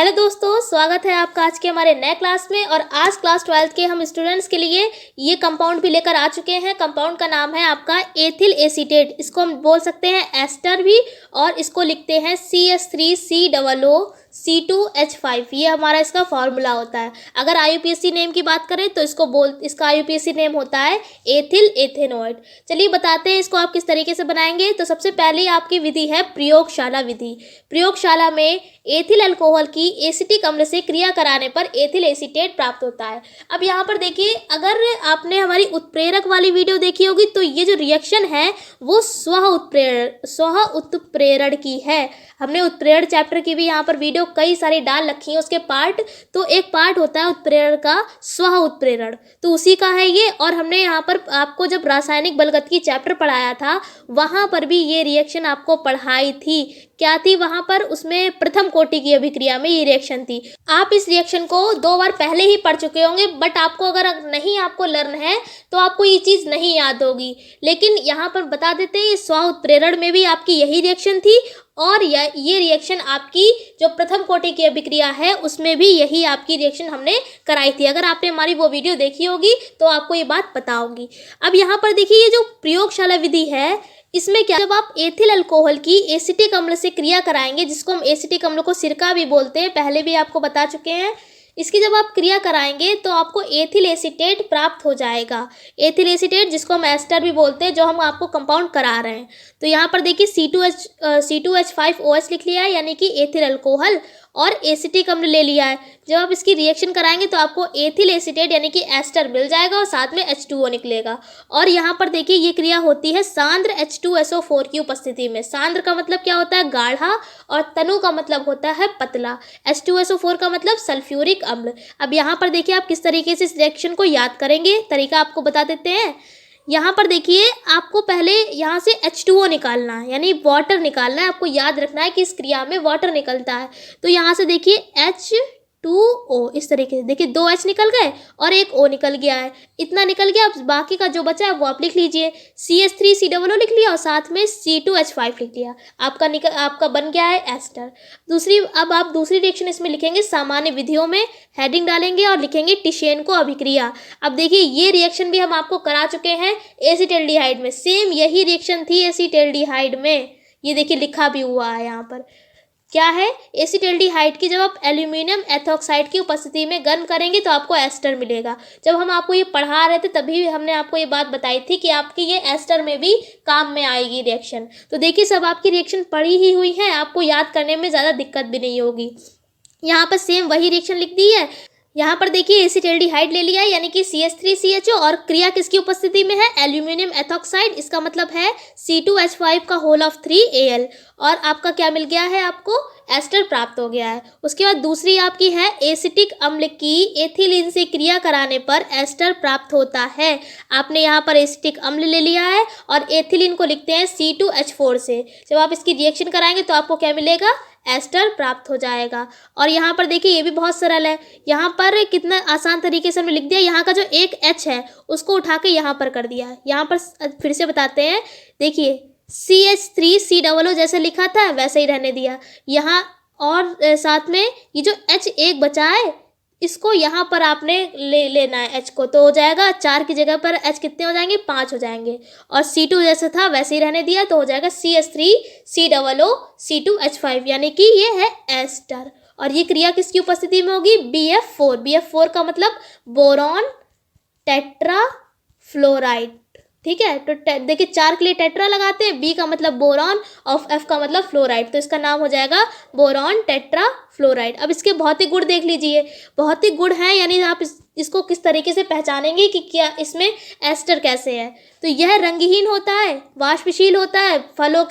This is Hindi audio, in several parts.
हेलो दोस्तों, स्वागत है आपका आज के हमारे नए क्लास में। और आज क्लास 12th के हम स्टूडेंट्स के लिए ये कंपाउंड भी लेकर आ चुके हैं। कंपाउंड का नाम है आपका एथिल एसीटेट। इसको हम बोल सकते हैं एस्टर भी, और इसको लिखते हैं CH3COOC2H5। ये हमारा इसका फॉर्मूला होता है। अगर IUPAC नेम की बात करें तो इसका IUPAC नेम होता है एथिल एथेनॉइड। चलिए बताते हैं इसको आप किस तरीके से बनाएंगे। तो सबसे पहले आपकी विधि है प्रयोगशाला विधि। प्रयोगशाला में एथिल अल्कोहल की एसिटिक अम्ल से क्रिया कराने पर एथिल एसीटेट प्राप्त होता है। अब यहाँ पर देखिए, अगर आपने हमारी उत्प्रेरक वाली वीडियो देखी होगी तो ये जो रिएक्शन है वो स्व उत्प्रेरण की है। हमने उत्प्रेरण चैप्टर की भी यहाँ पर वीडियो कई सारी डाल रखी है उसके पार्ट। तो एक पार्ट होता है उत्प्रेरण का स्व उत्प्रेरण, तो उसी का है ये। और हमने यहाँ पर आपको जब रासायनिक बलगतिकी चैप्टर पढ़ाया था वहाँ पर भी ये रिएक्शन आपको पढ़ाई थी। क्या थी वहाँ पर? उसमें प्रथम कोटि की अभिक्रिया में ये रिएक्शन थी। आप इस रिएक्शन को 2 बार पहले ही पढ़ चुके होंगे, बट आपको अगर नहीं आपको लर्न है तो आपको ये चीज़ नहीं याद होगी। लेकिन यहाँ पर बता देते हैं, स्व उत्प्रेरण में भी आपकी यही रिएक्शन थी, और ये रिएक्शन आपकी जो प्रथम कोटि की अभिक्रिया है उसमें भी यही आपकी रिएक्शन हमने कराई थी। अगर आपने हमारी वो वीडियो देखी होगी तो आपको ये बात पता होगी। अब यहाँ पर देखिए, ये जो प्रयोगशाला विधि है इसमें क्या, जब आप एथिल अल्कोहल की एसिटिक अम्ल से क्रिया कराएंगे, जिसको हम एसिटिक अम्ल को सिरका भी बोलते हैं, पहले भी आपको बता चुके हैं। इसकी जब आप क्रिया कराएंगे तो आपको एथिल एसीटेट प्राप्त हो जाएगा। एथिल एसीटेट, जिसको हम एस्टर भी बोलते हैं, जो हम आपको कंपाउंड करा रहे हैं। तो यहाँ पर देखिए C2H5OH लिख लिया है, यानी कि एथिल अल्कोहल, और एसिटिक अम्ल ले लिया है। जब आप इसकी रिएक्शन कराएंगे तो आपको एथिल एसीटेट यानी कि एस्टर मिल जाएगा, और साथ में H2O निकलेगा। और यहाँ पर देखिए, ये क्रिया होती है सांद्र H2SO4 की उपस्थिति में। सांद्र का मतलब क्या होता है? गाढ़ा, और तनु का मतलब होता है पतला। H2SO4 का मतलब सल्फ्यूरिक अम्ल। अब यहाँ पर देखिए आप किस तरीके से इस रिएक्शन को याद करेंगे, तरीका आपको बता देते हैं। यहाँ पर देखिए, आपको पहले यहाँ से H2O निकालना है, यानी वाटर निकालना है। आपको याद रखना है कि इस क्रिया में वाटर निकलता है। तो यहाँ से देखिए H2O, इस तरीके से देखिए 2 H निकल गए और एक O निकल गया है। इतना निकल गया। अब बाकी का जो बचा है वो आप लिख लीजिए। CH3COO लिख लिया और साथ में C2H5 लिख लिया। आपका बन गया है एस्टर। अब आप दूसरी रिएक्शन इसमें लिखेंगे सामान्य विधियों में, हेडिंग डालेंगे और लिखेंगे टिशेनको अभिक्रिया। अब देखिए, ये रिएक्शन भी हम आपको करा चुके हैं एसीटल्डिहाइड में। सेम यही रिएक्शन थी एसीटल्डिहाइड में। ये देखिए लिखा भी हुआ है यहाँ पर। क्या है? एसीटल्डिहाइड की जब आप एल्यूमिनियम एथॉक्साइड की उपस्थिति में गर्म करेंगे तो आपको एस्टर मिलेगा। जब हम आपको ये पढ़ा रहे थे तभी हमने आपको ये बात बताई थी कि आपकी ये एस्टर में भी काम में आएगी रिएक्शन। तो देखिए, सब आपकी रिएक्शन पढ़ी ही हुई है, आपको याद करने में ज़्यादा दिक्कत भी नहीं होगी। यहाँ पर सेम वही रिएक्शन लिख दी है। यहाँ पर देखिए एसीटल्डिहाइड ले लिया है, यानी कि CH3CHO, और क्रिया किसकी उपस्थिति में है? Aluminium ethoxide. इसका मतलब है C2H5 और आपका क्या मिल गया है? आपको एस्टर प्राप्त हो गया है। उसके बाद दूसरी आपकी है एसिटिक अम्ल की एथिलीन से क्रिया कराने पर एस्टर प्राप्त होता है। आपने यहाँ पर एसिटिक अम्ल ले लिया है और एथिलीन को लिखते हैं C2H4 से। जब आप इसकी रिएक्शन कराएंगे तो आपको क्या मिलेगा? एस्टर प्राप्त हो जाएगा। और यहाँ पर देखिए, ये भी बहुत सरल है। यहाँ पर कितना आसान तरीके से हमने लिख दिया। यहाँ का जो एक H है उसको उठा के यहाँ पर कर दिया। यहाँ पर फिर से बताते हैं, देखिए CH3COO जैसे लिखा था वैसे ही रहने दिया यहाँ, और साथ में ये जो H एक बचा है इसको यहाँ पर आपने लेना है H को, तो हो जाएगा 4 की जगह पर H कितने हो जाएंगे? 5 हो जाएंगे। और C2 जैसे था वैसे ही रहने दिया, तो हो जाएगा CH3COO C2H5, यानी कि ये है एस्टर। और ये क्रिया किसकी उपस्थिति में होगी? BF4 का मतलब बोरॉन टेट्राफ्लोराइड। ठीक है, तो देखिए 4 के लिए टेट्रा लगाते हैं, B का मतलब बोरॉन और F का मतलब फ्लोराइड, तो इसका नाम हो जाएगा बोरॉन टेट्राफ्लोराइड। अब इसके भौतिक गुण देख लीजिए। भौतिक गुण हैं, यानी आप इसको किस तरीके से पहचानेंगे कि क्या इसमें एस्टर कैसे है। तो यह रंगहीन होता है, वाष्पशील होता है,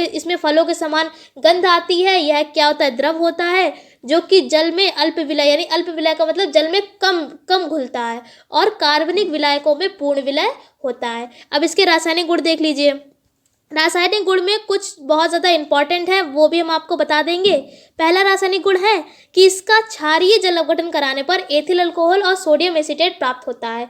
इसमें फलों के समान गंध आती है। यह क्या होता है? द्रव होता है, जो कि जल में अल्प विलय, यानी अल्प विलय का मतलब जल में कम घुलता है, और कार्बनिक विलायकों में पूर्ण विलय होता है। अब इसके रासायनिक गुण देख लीजिए। रासायनिक गुण में कुछ बहुत ज़्यादा इंपॉर्टेंट है, वो भी हम आपको बता देंगे। पहला रासायनिक गुण है कि इसका क्षारीय जल अपघटन कराने पर एथिल अल्कोहल और सोडियम एसीटेट प्राप्त होता है।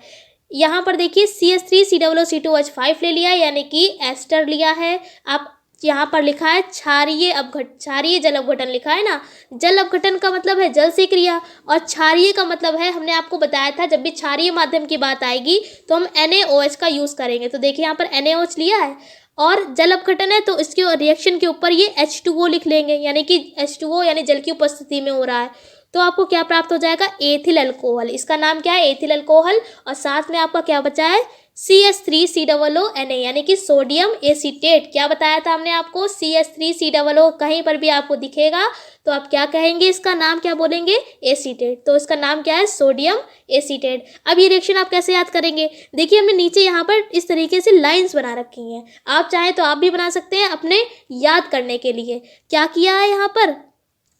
यहाँ पर देखिए CH3COO C2H5 ले लिया है, यानी कि एस्टर लिया है। आप यहाँ पर लिखा है क्षारीय जल अपघटन लिखा है ना। जल अपघटन का मतलब है जल से क्रिया, और क्षारीय का मतलब है, हमने आपको बताया था जब भी क्षारीय माध्यम की बात आएगी तो हम NaOH का यूज़ करेंगे। तो देखिए यहाँ पर NaOH लिया है और जल अपघटन है तो इसके रिएक्शन के ऊपर ये H2O लिख लेंगे, यानी कि H2O यानी जल की उपस्थिति में हो रहा है। तो आपको क्या प्राप्त हो जाएगा, एथिल अल्कोहल। इसका नाम क्या है, एथिल अल्कोहल। और साथ में आपका क्या बचा है, CH3COO यानी कि सोडियम एसीटेट। क्या बताया था हमने आपको, CH3COO कहीं पर भी आपको दिखेगा तो आप क्या कहेंगे, इसका नाम क्या बोलेंगे, एसीटेट। तो इसका नाम क्या है, सोडियम एसीटेट। अब ये रिएक्शन आप कैसे याद करेंगे, देखिए हमने नीचे यहाँ पर इस तरीके से लाइंस बना रखी हैं, आप चाहें तो आप भी बना सकते हैं अपने याद करने के लिए। क्या किया है यहाँ पर,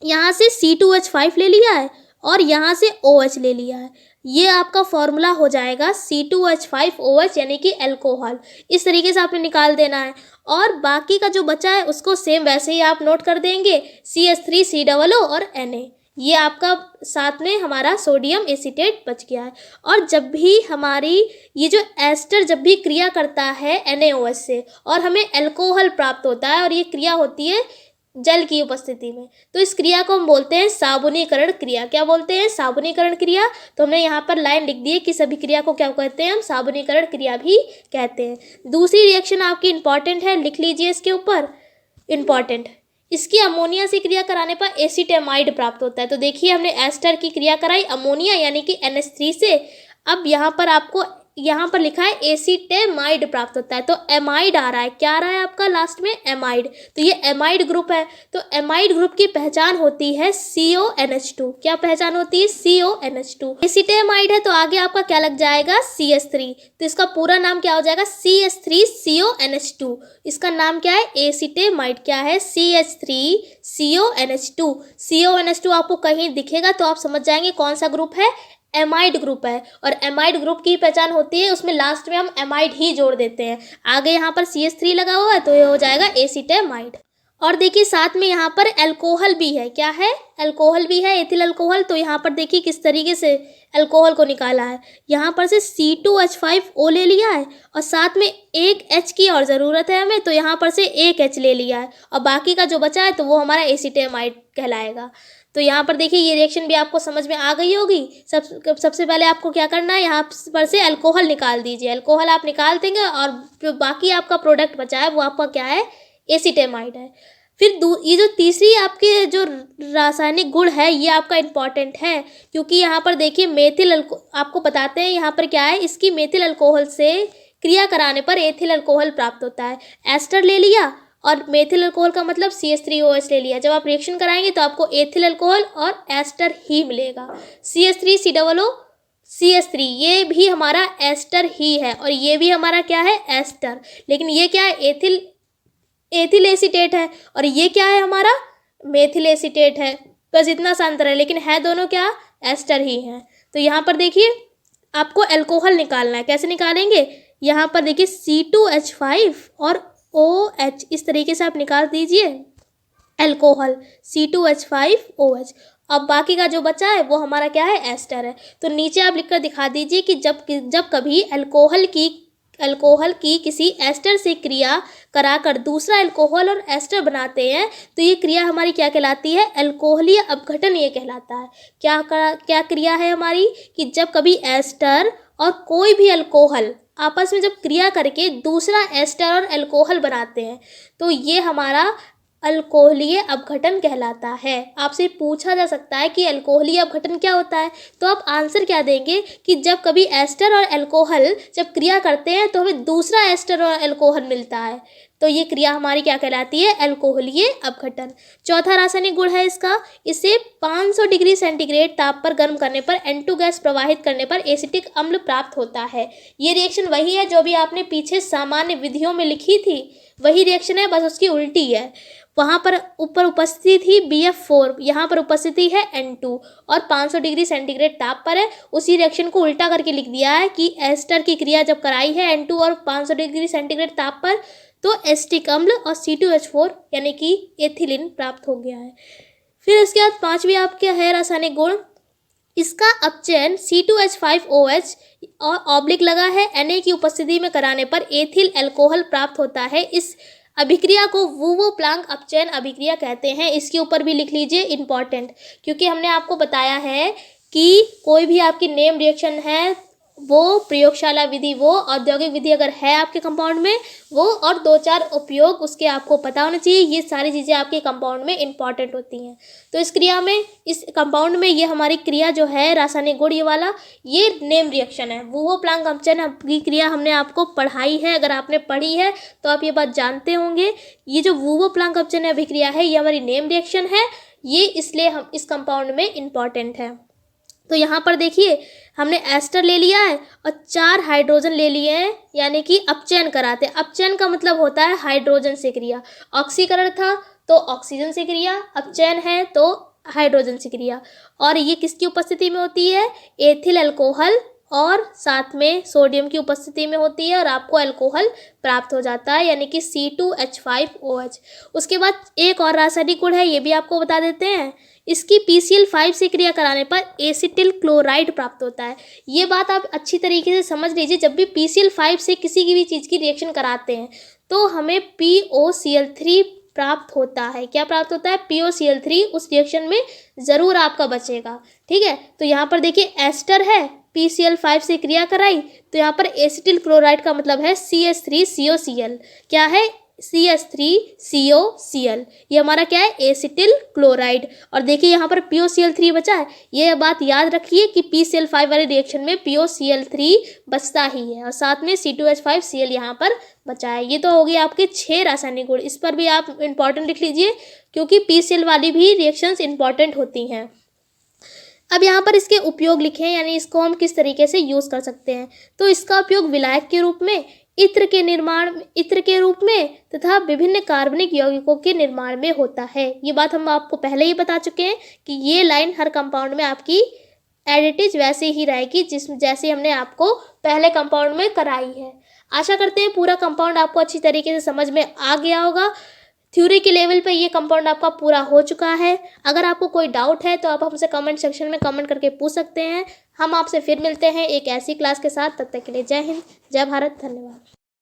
यहाँ से C2H5 ले लिया है और यहाँ से OH ले लिया है। ये आपका फॉर्मूला हो जाएगा C2H5OH यानी कि अल्कोहल। इस तरीके से आपने निकाल देना है और बाकी का जो बचा है उसको सेम वैसे ही आप नोट कर देंगे, CH3COO और Na। ये आपका साथ में हमारा सोडियम एसीटेट बच गया है। और जब भी हमारी ये जो एस्टर जब भी क्रिया करता है NaOH से और हमें अल्कोहल प्राप्त होता है और ये क्रिया होती है जल की उपस्थिति में, तो इस क्रिया को हम बोलते हैं साबुनीकरण क्रिया। क्या बोलते हैं, साबुनीकरण क्रिया। तो हमने यहाँ पर लाइन लिख दी है कि सभी क्रिया को क्या कहते हैं, हम साबुनीकरण क्रिया भी कहते हैं। दूसरी रिएक्शन आपकी इंपॉर्टेंट है, लिख लीजिए इसके ऊपर, इंपॉर्टेंट। इसकी अमोनिया से क्रिया कराने पर एसीटेमाइड प्राप्त होता है। तो देखिए हमने एस्टर की क्रिया कराई अमोनिया यानी कि NH3 से। अब यहाँ पर आपको यहाँ पर लिखा है एसीटेमाइड प्राप्त होता है, तो एमाइड आ रहा है। क्या आ रहा है आपका लास्ट में, एमाइड। तो ये एमाइड ग्रुप है। तो एमाइड ग्रुप की पहचान होती है CONH2। क्या पहचान होती है, CONH2। एसीटेमाइड है तो आगे आपका क्या लग जाएगा, CH3। तो इसका पूरा नाम क्या हो जाएगा, CH3CONH2। इसका नाम क्या है, एसीटेमाइड। क्या है, CH3CONH2। CONH2 आपको कहीं दिखेगा तो आप समझ जाएंगे कौन सा ग्रुप है, एमाइड ग्रुप है। और एमाइड ग्रुप की पहचान होती है, उसमें लास्ट में हम एमाइड ही जोड़ देते हैं। आगे यहाँ पर CH3 लगा हुआ है तो ये हो जाएगा एसीटेमाइड। और देखिए साथ में यहाँ पर अल्कोहल भी है। क्या है, अल्कोहल भी है, एथिल अल्कोहल। तो यहाँ पर देखिए किस तरीके से अल्कोहल को निकाला है। यहाँ पर से C2H5O ले लिया है और साथ में एक H की और ज़रूरत है हमें, तो यहाँ पर से एक H ले लिया है और बाकी का जो बचा है तो वो हमारा एसीटेमाइड कहलाएगा। तो यहाँ पर देखिए ये रिएक्शन भी आपको समझ में आ गई होगी। सबसे पहले आपको क्या करना है, यहाँ पर से अल्कोहल निकाल दीजिए। अल्कोहल आप निकाल देंगे और जो बाकी आपका प्रोडक्ट बचा है वो आपका क्या है, एसीटेमाइड है। फिर ये जो तीसरी आपके जो रासायनिक गुण है ये आपका इम्पॉर्टेंट है, क्योंकि यहाँ पर देखिए आपको बताते हैं यहाँ पर क्या है, इसकी मेथिल अल्कोहल से क्रिया कराने पर एथिल अल्कोहल प्राप्त होता है। एस्टर ले लिया और मेथिल अल्कोहल का मतलब CH3OH ले लिया। जब आप रिएक्शन कराएंगे तो आपको एथिल अल्कोहल और एस्टर ही मिलेगा। CH3COO CH3 ये भी हमारा एस्टर ही है और ये भी हमारा क्या है, एस्टर। लेकिन ये क्या है, एथिल एसीटेट है और ये क्या है हमारा, मेथिल एसीटेट है। बस इतना सा अंतर है, लेकिन है दोनों क्या, एस्टर ही हैं। तो यहाँ पर देखिए आपको अल्कोहल निकालना है। कैसे निकालेंगे, यहाँ पर देखिए C2H5 और OH, इस तरीके से आप निकाल दीजिए अल्कोहल C2H5OH। अब बाकी का जो बचा है वो हमारा क्या है, एस्टर है। तो नीचे आप लिखकर दिखा दीजिए कि जब कभी अल्कोहल की किसी एस्टर से क्रिया कराकर दूसरा अल्कोहल और एस्टर बनाते हैं तो ये क्रिया हमारी क्या कहलाती है, अल्कोहलीय अपघटन ये कहलाता है। क्या क्रिया है हमारी, कि जब कभी एस्टर और कोई भी अल्कोहल आपस में जब क्रिया करके दूसरा एस्टर और अल्कोहल बनाते हैं तो ये हमारा अल्कोहलीय अपघटन कहलाता है। आपसे पूछा जा सकता है कि अल्कोहलीय अपघटन क्या होता है, तो आप आंसर क्या देंगे कि जब कभी एस्टर और अल्कोहल जब क्रिया करते हैं तो हमें दूसरा एस्टर और अल्कोहल मिलता है, तो ये क्रिया हमारी क्या कहलाती है, अल्कोहलीय अपघटन। चौथा रासायनिक गुण है इसका, इसे 500 डिग्री सेंटीग्रेड ताप पर गर्म करने पर N2 गैस प्रवाहित करने पर एसिटिक अम्ल प्राप्त होता है। ये रिएक्शन वही है जो भी आपने पीछे सामान्य विधियों में लिखी थी, वही रिएक्शन है, बस उसकी उल्टी है। वहाँ पर ऊपर उपस्थिति थी BF4, यहाँ पर उपस्थिति है N2 और 500 डिग्री सेंटीग्रेड ताप पर है। उसी रिएक्शन को उल्टा करके लिख दिया है कि एस्टर की क्रिया जब कराई है N2 और 500 डिग्री सेंटीग्रेड ताप पर तो एसिटिक अम्ल और C2H4 यानी कि एथिलीन प्राप्त हो गया है। फिर उसके बाद पांचवी आपके है रासायनिक गुण, इसका अपचयन C2H5OH और ऑब्लिक लगा है Na की उपस्थिति में कराने पर एथिल अल्कोहल प्राप्त होता है। इस अभिक्रिया को वुवो प्लांक अपचयन अभिक्रिया कहते हैं। इसके ऊपर भी लिख लीजिए, इंपॉर्टेंट, क्योंकि हमने आपको बताया है कि कोई भी आपकी नेम रिएक्शन है वो प्रयोगशाला विधि, वो औद्योगिक विधि अगर है आपके कंपाउंड में वो, और 2-4 उपयोग उसके आपको पता होना चाहिए। ये सारी चीज़ें आपके कंपाउंड में इंपॉर्टेंट होती हैं। तो इस क्रिया में, इस कंपाउंड में ये हमारी क्रिया जो है रासायनिक गुण ये वाला, ये नेम रिएक्शन है। वुवो प्लांक अपचयन की क्रिया हमने आपको पढ़ाई है, अगर आपने पढ़ी है तो आप ये बात जानते होंगे। ये जो वुवो प्लांक अपचयन अभिक्रिया है ये हमारी नेम रिएक्शन है, ये इसलिए हम इस कंपाउंड में इंपॉर्टेंट है। तो यहाँ पर देखिए हमने एस्टर ले लिया है और 4 हाइड्रोजन ले लिए हैं, यानी कि अपचयन कराते हैं। अपचयन का मतलब होता है हाइड्रोजन से क्रिया। ऑक्सीकरण था तो ऑक्सीजन से क्रिया, अपचयन है तो हाइड्रोजन से क्रिया। और ये किसकी उपस्थिति में होती है? एथिल अल्कोहल और साथ में सोडियम की उपस्थिति में होती है, और आपको अल्कोहल प्राप्त हो जाता है, यानी कि C2H5OH। उसके बाद एक और रासायनिक गुण है, ये भी आपको बता देते हैं। इसकी PCl5 से क्रिया कराने पर एसिटिल क्लोराइड प्राप्त होता है। ये बात आप अच्छी तरीके से समझ लीजिए, जब भी PCl5 से किसी की भी चीज़ की रिएक्शन कराते हैं तो हमें POCl3 प्राप्त होता है। क्या प्राप्त होता है? POCl3 उस रिएक्शन में ज़रूर आपका बचेगा। ठीक है, तो यहाँ पर देखिए एस्टर है, PCl5 से क्रिया कराई तो यहाँ पर एसिटिल क्लोराइड का मतलब है CH3COCl। क्या है? CH3COCl। ये हमारा क्या है? Acetyl chloride. और देखिए यहाँ पर POCl3 बचा है। ये बात याद रखिए कि PCl5 वाले रिएक्शन में POCl3 बचता ही है, और साथ में C2H5Cl यहाँ पर बचा है। ये तो हो गई आपके 6 रासायनिक गुण। इस पर भी आप इंपॉर्टेंट लिख लीजिए, क्योंकि PCl वाली भी रिएक्शंस इंपॉर्टेंट होती हैं। अब यहाँ पर इसके उपयोग लिखे हैं, यानी इसको हम किस तरीके से यूज़ कर सकते हैं। तो इसका उपयोग विलायक के रूप में, इत्र के निर्माण, इत्र के रूप में तथा विभिन्न कार्बनिक यौगिकों के निर्माण में होता है। ये बात हम आपको पहले ही बता चुके हैं कि ये लाइन हर कंपाउंड में आपकी एडिटिव वैसे ही रहेगी जैसे हमने आपको पहले कंपाउंड में कराई है। आशा करते हैं पूरा कंपाउंड आपको अच्छी तरीके से समझ में आ गया होगा। थ्योरी के लेवल पे ये कंपाउंड आपका पूरा हो चुका है। अगर आपको कोई डाउट है तो आप हमसे कमेंट सेक्शन में कमेंट करके पूछ सकते हैं। हम आपसे फिर मिलते हैं एक ऐसी क्लास के साथ। तब तक के लिए जय हिंद, जय भारत, धन्यवाद।